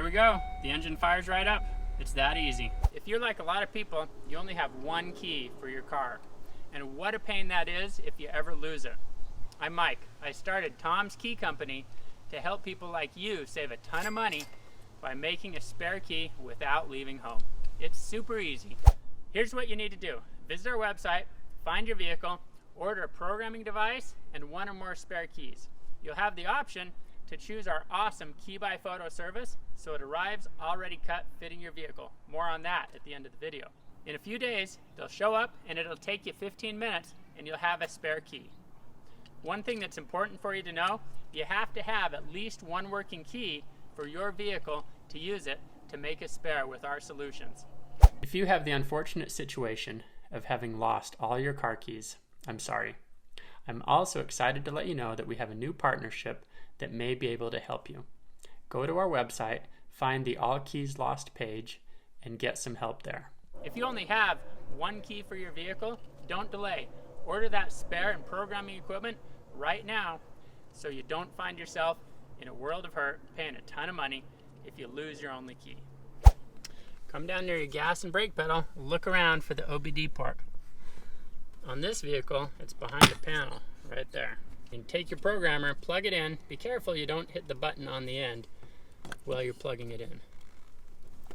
we go. The engine fires right up. It's that easy. If you're like a lot of people, you only have one key for your car. And what a pain that is if you ever lose it. I'm Mike. I started Tom's Key Company to help people like you save a ton of money by making a spare key without leaving home. It's super easy. Here's what you need to do. Visit our website, find your vehicle, order a programming device, and one or more spare keys. You'll have the option to choose our awesome Key by Photo service, so it arrives already cut fitting your vehicle. More on that at the end of the video. In a few days, they'll show up and it'll take you 15 minutes and you'll have a spare key. One thing that's important for you to know, you have to have at least one working key for your vehicle to use it to make a spare with our solutions. If you have the unfortunate situation of having lost all your car keys, I'm sorry. I'm also excited to let you know that we have a new partnership that may be able to help you. Go to our website, find the All Keys Lost page, and get some help there. If you only have one key for your vehicle, don't delay. Order that spare and programming equipment right now so you don't find yourself in a world of hurt paying a ton of money if you lose your only key. Come down near your gas and brake pedal, look around for the OBD port. On this vehicle, it's behind the panel, right there. You can take your programmer, plug it in. Be careful you don't hit the button on the end while you're plugging it in.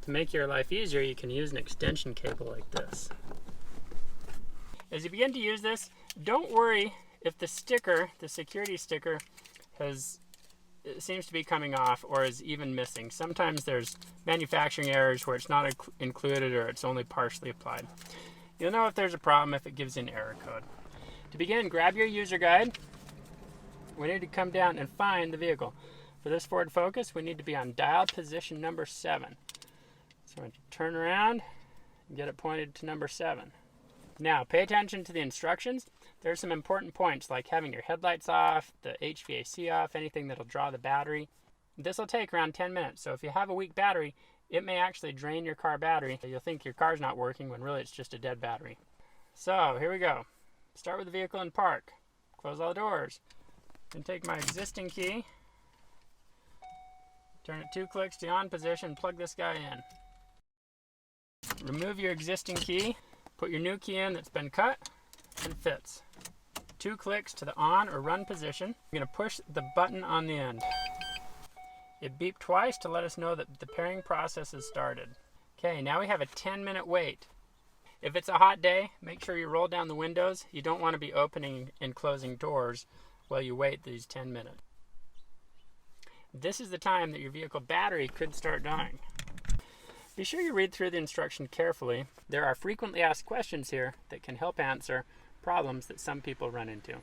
To make your life easier, you can use an extension cable like this. As you begin to use this, don't worry if the sticker, the security sticker, seems to be coming off or is even missing. Sometimes there's manufacturing errors where it's not included or it's only partially applied. You'll know if there's a problem if it gives you an error code. To begin, grab your user guide. We need to come down and find the vehicle. For this Ford Focus, we need to be on dial position number 7. So I'm going to turn around and get it pointed to number 7. Now, pay attention to the instructions. There are some important points like having your headlights off, the HVAC off, anything that'll draw the battery. This will take around 10 minutes. So if you have a weak battery, it may actually drain your car battery. You'll think your car's not working when really it's just a dead battery. So here we go. Start with the vehicle in park. Close all the doors. Then take my existing key, turn it 2 clicks to the on position, plug this guy in. Remove your existing key, put your new key in that's been cut and fits. 2 clicks to the on or run position. You're going to push the button on the end. It beeped twice to let us know that the pairing process has started. Okay, now we have a 10-minute wait. If it's a hot day, make sure you roll down the windows. You don't want to be opening and closing doors while you wait these 10 minutes. This is the time that your vehicle battery could start dying. Be sure you read through the instruction carefully. There are frequently asked questions here that can help answer problems that some people run into.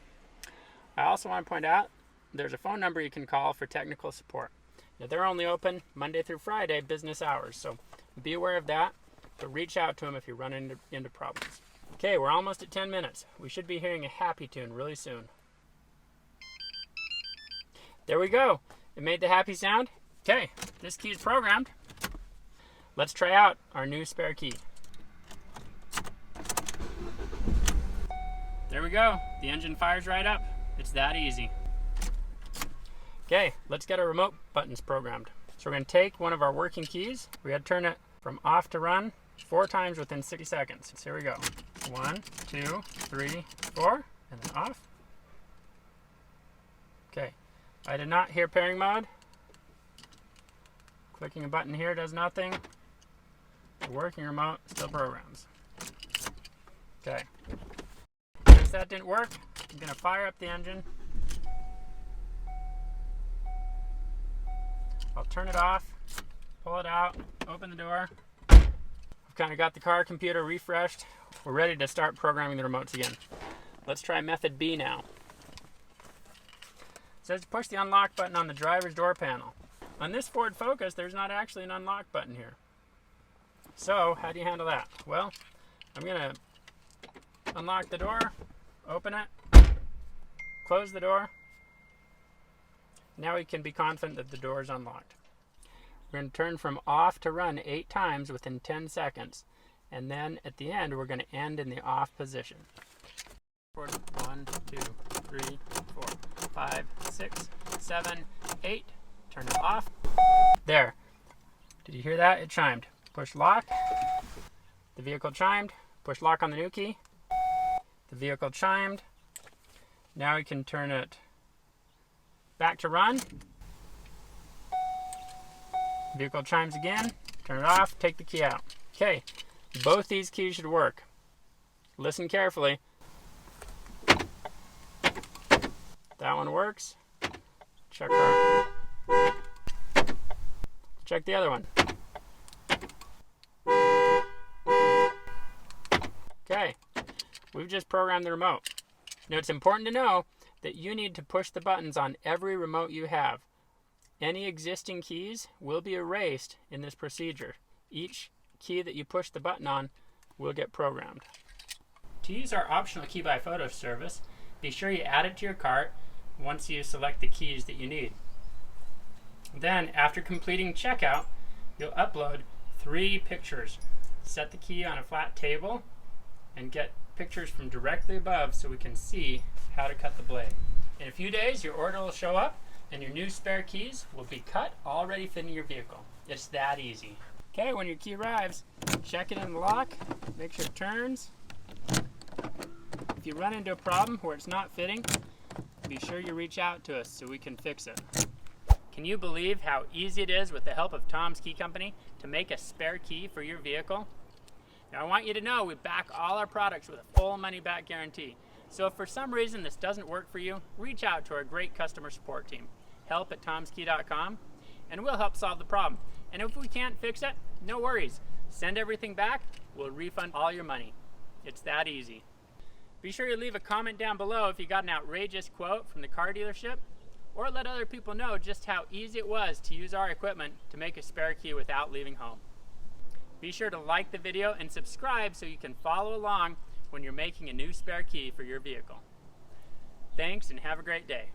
I also want to point out there's a phone number you can call for technical support. Now, they're only open Monday through Friday, business hours, so be aware of that, but reach out to them if you run into problems. Okay, we're almost at 10 minutes. We should be hearing a happy tune really soon. There we go. It made the happy sound. Okay, this key is programmed. Let's try out our new spare key. There we go. The engine fires right up. It's that easy. Okay, let's get our remote buttons programmed. So we're going to take one of our working keys. We got to turn it from off to run 4 times within 60 seconds. So here we go. 1, 2, 3, 4, and then off. Okay, I did not hear pairing mode. Clicking a button here does nothing. The working remote still programs. Okay. Since that didn't work, I'm going to fire up the engine. I'll turn it off, pull it out, open the door. I've kind of got the car computer refreshed. We're ready to start programming the remotes again. Let's try method B now. It says to push the unlock button on the driver's door panel. On this Ford Focus, there's not actually an unlock button here. So, how do you handle that? Well, I'm going to unlock the door, open it, close the door. Now we can be confident that the door is unlocked. We're going to turn from off to run 8 times within 10 seconds. And then at the end, we're going to end in the off position. 1, 2, 3, 4, 5, 6, 7, 8. Turn it off. There. Did you hear that? It chimed. Push lock. The vehicle chimed. Push lock on the new key. The vehicle chimed. Now we can turn it back to run. Vehicle chimes again. Turn it off. Take the key out. Okay, both these keys should work. Listen carefully. That one works. Check the other one. Okay, we've just programmed the remote. Now it's important to know that you need to push the buttons on every remote you have. Any existing keys will be erased in this procedure. Each key that you push the button on will get programmed. To use our optional key by photo service, be sure you add it to your cart once you select the keys that you need. Then, after completing checkout, you'll upload 3 pictures. Set the key on a flat table and get pictures from directly above so we can see how to cut the blade. In a few days, your order will show up and your new spare keys will be cut, already fitting your vehicle. It's that easy. Okay, when your key arrives, check it in the lock, make sure it turns. If you run into a problem where it's not fitting, be sure you reach out to us so we can fix it. Can you believe how easy it is with the help of Tom's Key Company to make a spare key for your vehicle? Now I want you to know we back all our products with a full money back guarantee. So if for some reason this doesn't work for you, reach out to our great customer support team, help@tomskey.com, and we'll help solve the problem. And if we can't fix it, no worries. Send everything back, we'll refund all your money. It's that easy. Be sure you leave a comment down below if you got an outrageous quote from the car dealership, or let other people know just how easy it was to use our equipment to make a spare key without leaving home. Be sure to like the video and subscribe so you can follow along when you're making a new spare key for your vehicle. Thanks and have a great day.